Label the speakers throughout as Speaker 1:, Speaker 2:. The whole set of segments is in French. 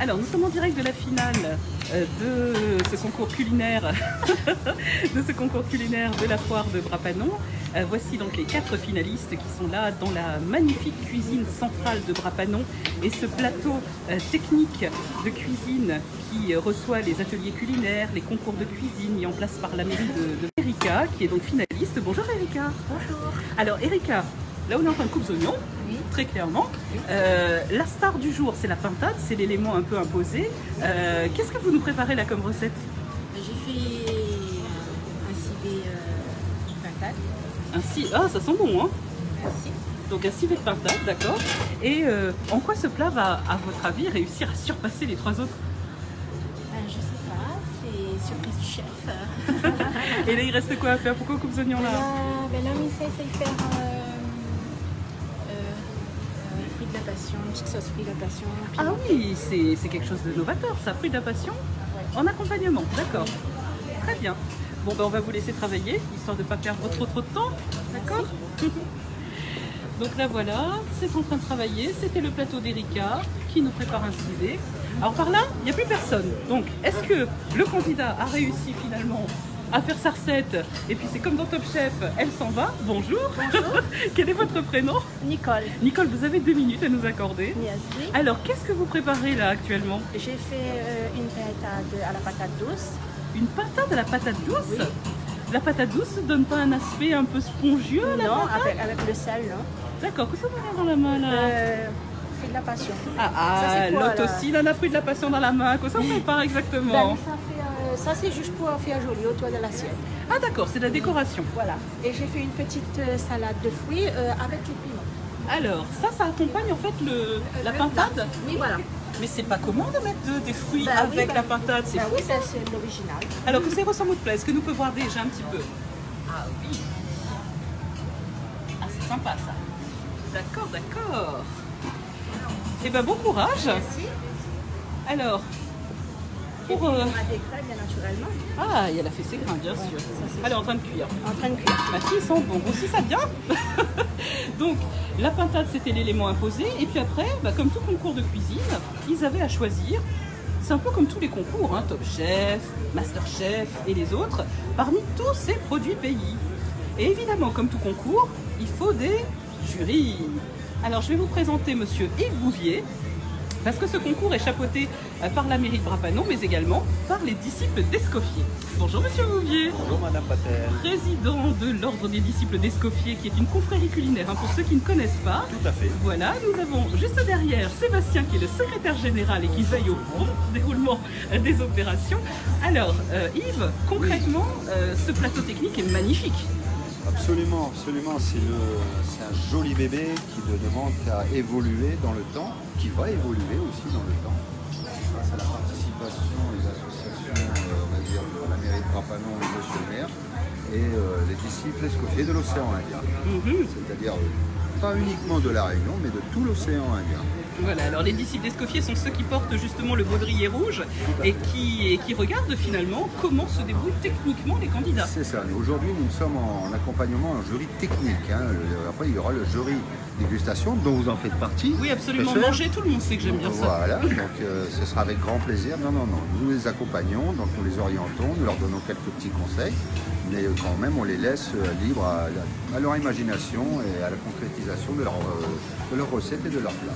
Speaker 1: Alors, nous sommes en direct de la finale de ce concours culinaire, de la foire de Brapanon. Voici donc les 4 finalistes qui sont là dans la magnifique cuisine centrale de Brapanon et ce plateau technique de cuisine qui reçoit les ateliers culinaires, les concours de cuisine mis en place par la mairie de Erika, qui est donc finaliste. Bonjour Erika.
Speaker 2: Bonjour.
Speaker 1: Alors Erika, là on est en train de couper oignons. Oui. Très clairement. Oui. La star du jour, c'est la pintade, c'est l'élément un peu imposé. Qu'est-ce que vous nous préparez là comme recette?
Speaker 2: J'ai fait un civet pintade.
Speaker 1: Ah, ça sent bon, hein?
Speaker 2: Merci.
Speaker 1: Donc un civet de pintade, d'accord. Et en quoi ce plat va, à votre avis, réussir à surpasser les 3 autres?
Speaker 2: Je sais pas, c'est surprise du chef.
Speaker 1: Et là, il reste quoi à faire? Pourquoi on coupe les oignons là?
Speaker 2: Là, on essaie de faire fruit de la passion, une petite sauce fruit de la passion.
Speaker 1: Ah oui, c'est quelque chose de novateur, ça, fruit de la passion, ouais. En accompagnement, d'accord. Très bien. Bon, ben on va vous laisser travailler, histoire de ne pas perdre trop de temps, d'accord? Donc là, voilà, c'est en train de travailler. C'était le plateau d'Erika qui nous prépare un civet. Alors par là, il n'y a plus personne. Donc, est-ce que le candidat a réussi finalement à faire sa recette? Et puis c'est comme dans Top Chef, elle s'en va. Bonjour.
Speaker 2: Bonjour.
Speaker 1: Quel est votre prénom?
Speaker 2: Nicole.
Speaker 1: Nicole, vous avez 2 minutes à nous accorder.
Speaker 2: Merci.
Speaker 1: Alors, qu'est-ce que vous préparez là actuellement?
Speaker 2: J'ai fait une pintade à la patate douce.
Speaker 1: Une pintade à la patate douce?
Speaker 2: Oui.
Speaker 1: La patate douce ne donne pas un aspect un peu spongieux?
Speaker 2: Non, avec le sel, non.
Speaker 1: D'accord, qu'est-ce que vous avez dans la main là?
Speaker 2: Fruit de la passion.
Speaker 1: L'autre aussi, il en a fruit de la passion dans la main. Comment ça on prépare exactement?
Speaker 2: Ça c'est juste pour faire joli autour de l'assiette.
Speaker 1: Ah d'accord, c'est de la décoration.
Speaker 2: Voilà. Et j'ai fait une petite salade de fruits avec les piments.
Speaker 1: Alors, ça accompagne en fait la pintade?
Speaker 2: Oui, voilà.
Speaker 1: Mais c'est pas commun de mettre des fruits avec la pintade, c'est fou.
Speaker 2: Oui, c'est l'original.
Speaker 1: Alors que ça ressemble au plat, est-ce que nous pouvons voir déjà un petit peu? Ah oui. Ah c'est sympa ça. D'accord, d'accord. Eh ben bon courage.
Speaker 2: Merci.
Speaker 1: Alors,
Speaker 2: pour des crêpes, bien naturellement.
Speaker 1: Ah, elle a fait ses grains, bien sûr. Elle est en train de cuire.
Speaker 2: En train de cuire.
Speaker 1: Ma fille sent bon. Aussi, ça vient. Donc, la pintade, c'était l'élément imposé. Et puis après, comme tout concours de cuisine, ils avaient à choisir. C'est un peu comme tous les concours, hein, Top Chef, Master Chef et les autres, parmi tous ces produits pays. Et évidemment, comme tout concours, il faut des jurys. Alors, je vais vous présenter monsieur Yves Bouvier, parce que ce concours est chapeauté par la mairie de Brapanon, mais également par les disciples d'Escoffier. Bonjour monsieur Bouvier.
Speaker 3: Bonjour madame Patel.
Speaker 1: Président de l'ordre des disciples d'Escoffier, qui est une confrérie culinaire, hein, pour ceux qui ne connaissent pas.
Speaker 3: Tout à fait.
Speaker 1: Voilà, nous avons juste derrière Sébastien, qui est le secrétaire général et qui veille au bon déroulement des opérations. Alors Yves, concrètement, ce plateau technique est magnifique.
Speaker 3: Absolument, absolument. C'est un joli bébé qui ne demande qu'à évoluer dans le temps, qui va évoluer aussi dans le temps, grâce à la participation des associations, on va dire, de la mairie de Brapanon et monsieur le maire, et les disciples escoffiers de l'océan Indien. C'est-à-dire pas uniquement de la Réunion, mais de tout l'océan Indien.
Speaker 1: Voilà, alors les disciples d'Escoffier sont ceux qui portent justement le baudrier rouge et qui regardent finalement comment se débrouillent techniquement les candidats.
Speaker 3: C'est ça, aujourd'hui nous sommes en accompagnement, en jury technique. Hein. Après il y aura le jury dégustation dont vous en faites partie.
Speaker 1: Oui absolument, manger, tout le monde sait que j'aime bien ça.
Speaker 3: Voilà, donc ce sera avec grand plaisir. Non, nous les accompagnons, donc nous les orientons, nous leur donnons quelques petits conseils, mais quand même on les laisse libres à leur imagination et à la concrétisation de leurs recettes et de leurs plats.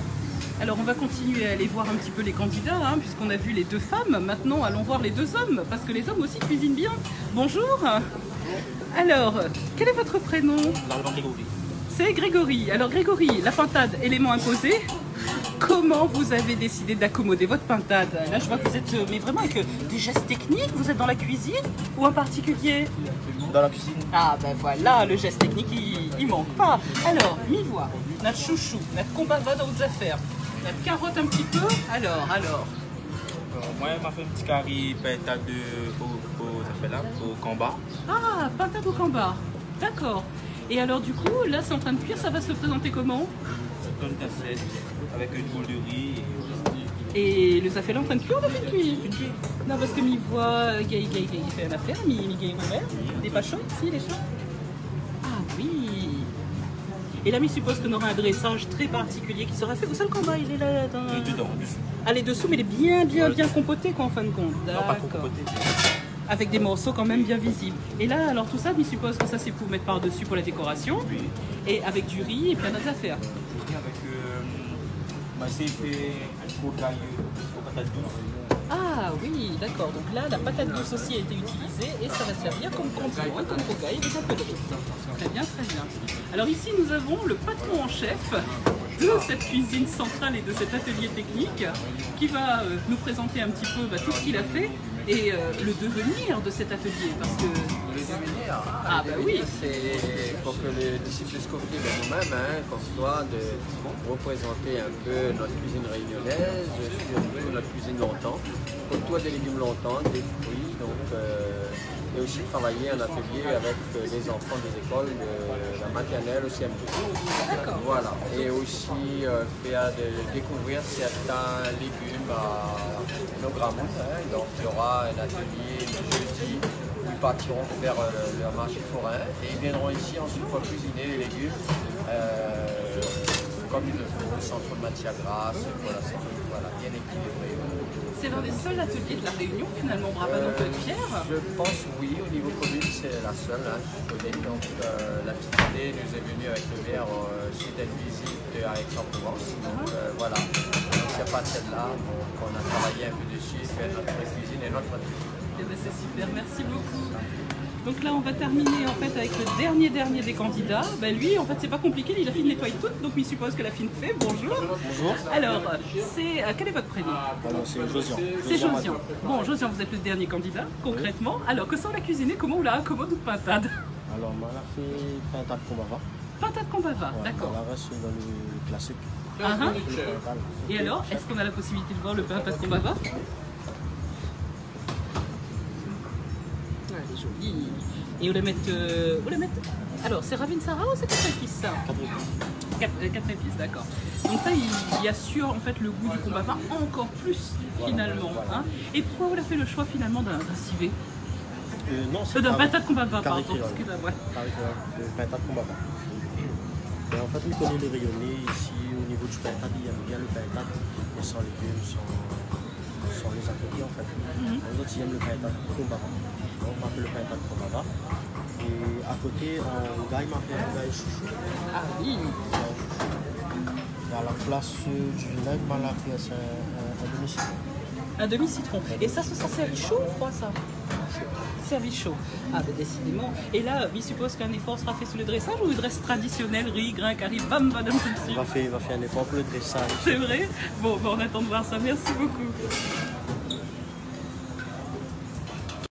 Speaker 1: Alors on va continuer à aller voir un petit peu les candidats, hein, puisqu'on a vu les 2 femmes. Maintenant allons voir les 2 hommes, parce que les hommes aussi cuisinent bien. Bonjour. Alors, quel est votre prénom?
Speaker 4: Grégory.
Speaker 1: C'est Grégory. Alors Grégory, la pintade, élément imposé. Comment vous avez décidé d'accommoder votre pintade? Là je vois que vous êtes mais vraiment avec des gestes techniques. Vous êtes dans la cuisine ou en particulier?
Speaker 4: Dans la cuisine.
Speaker 1: Ah ben voilà, le geste technique il manque pas. Alors, mi-voix, notre chouchou, notre combat va dans vos affaires. Notre carotte un petit peu. Alors.
Speaker 4: Moi, je m'a fait un petit carré pintade au combat.
Speaker 1: Ah, pintade au combat. D'accord. Et alors du coup, là c'est en train de cuire, ça va se présenter comment?
Speaker 4: Dans une assiette avec une boule de riz.
Speaker 1: Et le zafé là en train de cuire ou de fin de cuire? Non, parce que m'y voit, il fait une affaire, m'y gagne ouvert. Des pas chauds ici, les chauds? Ah oui. Et là, il suppose qu'on aura un dressage très particulier qui sera fait. Où ça le combat? Il est là dans...
Speaker 4: Dedans.
Speaker 1: Ah, les dessous, mais il est bien compoté quoi, en fin de compte.
Speaker 4: Non, pas trop
Speaker 1: D'accord.
Speaker 4: compoté.
Speaker 1: Avec des morceaux quand même bien visibles. Et là, alors tout ça, il suppose que ça c'est pour mettre par-dessus pour la décoration.
Speaker 4: Oui.
Speaker 1: Et avec du riz et plein d'autres affaires.
Speaker 4: Avec c'est fait au patate douce.
Speaker 1: Ah oui, d'accord. Donc là, la patate douce aussi a été utilisée et ça va servir comme condiment et comme cocaille avec un peu de riz. Très bien, très bien. Alors ici, nous avons le patron en chef de cette cuisine centrale et de cet atelier technique qui va nous présenter un petit peu tout ce qu'il a fait et le devenir de cet atelier. Parce que...
Speaker 5: Le devenir,
Speaker 1: Ah bah oui.
Speaker 5: c'est pour que les disciples Escoffier de nous-mêmes, qu'on soit de représenter un peu notre cuisine réunionnaise, surtout notre cuisine longtemps, côtoie des légumes longtemps, des fruits, donc, et aussi travailler en atelier avec les enfants des écoles, de la maternelle au CM2. Voilà, et aussi faire découvrir certains légumes à nos grammes. Donc il y aura un atelier le jeudi où ils partiront faire leur marché forain et ils viendront ici ensuite pour cuisiner les légumes comme il le faut, sans trop de matière grasse, voilà, bien équilibré.
Speaker 1: C'est l'un des seuls ateliers de la Réunion finalement, Brabant-Pierre.
Speaker 5: Je pense oui, au niveau commune c'est la seule, je connais. Donc la petite idée nous est venue avec le maire suite à une visite à Aix-en-Provence. Donc voilà, donc il n'y a pas celle-là, donc on a travaillé un peu dessus, fait notre cuisine et notre atelier.
Speaker 1: Eh ben, c'est super, merci beaucoup. Donc là, on va terminer en fait avec le dernier des candidats. Ben, lui, en fait, c'est pas compliqué, il a fini de nettoyer tout, donc il suppose que la fine fait. Bonjour.
Speaker 6: Bonjour.
Speaker 1: Alors, quel est votre prénom?
Speaker 6: Alors, c'est Josian.
Speaker 1: C'est Josian. Bon, Josian, vous êtes le dernier candidat, concrètement. Alors, que sont la cuisiner? Comment on la accommode ou pintade?
Speaker 6: Alors, on a fait pintade combava.
Speaker 1: Pintade combava,
Speaker 6: Ouais,
Speaker 1: d'accord.
Speaker 6: On reste dans le classique.
Speaker 1: Et alors, est-ce qu'on a la possibilité de voir le pintade combava? Elle est jolie. Et on la met. Alors, c'est Ravine Sarah ou c'est 4 épices ça? 4 épices, d'accord. Donc ça, il assure en fait le goût du combava encore plus finalement. Hein. Et pourquoi on a fait le choix finalement d'un civet?
Speaker 6: Non, c'est
Speaker 1: D'un pintade combava, pardon.
Speaker 6: Carré
Speaker 1: Excusez-moi.
Speaker 6: le pintade combava. Et en fait, on connaît le rayonné ici au niveau du pintade. Il aime bien le pintade, mais sans légumes, sans les ingrédients en fait. Les autres, ils aiment le pintade combava. Donc, on fait le pintade combava. Et à côté, un gars, il m'a fait un gars chouchou.
Speaker 1: Ah oui.
Speaker 6: Et à la place du vinaigre, il m'a fait un demi-citron.
Speaker 1: Un demi-citron. Et ça, ce sera servi chaud ou froid ça? Servi chaud. Ah ben décidément. Et là, il suppose qu'un effort sera fait sur le dressage ou le dresse traditionnel, riz, grain, curry, bam, badam, tout de
Speaker 6: Il
Speaker 1: suite?
Speaker 6: va faire un effort pour le dressage.
Speaker 1: C'est vrai? Bon, ben, on attend de voir ça. Merci beaucoup.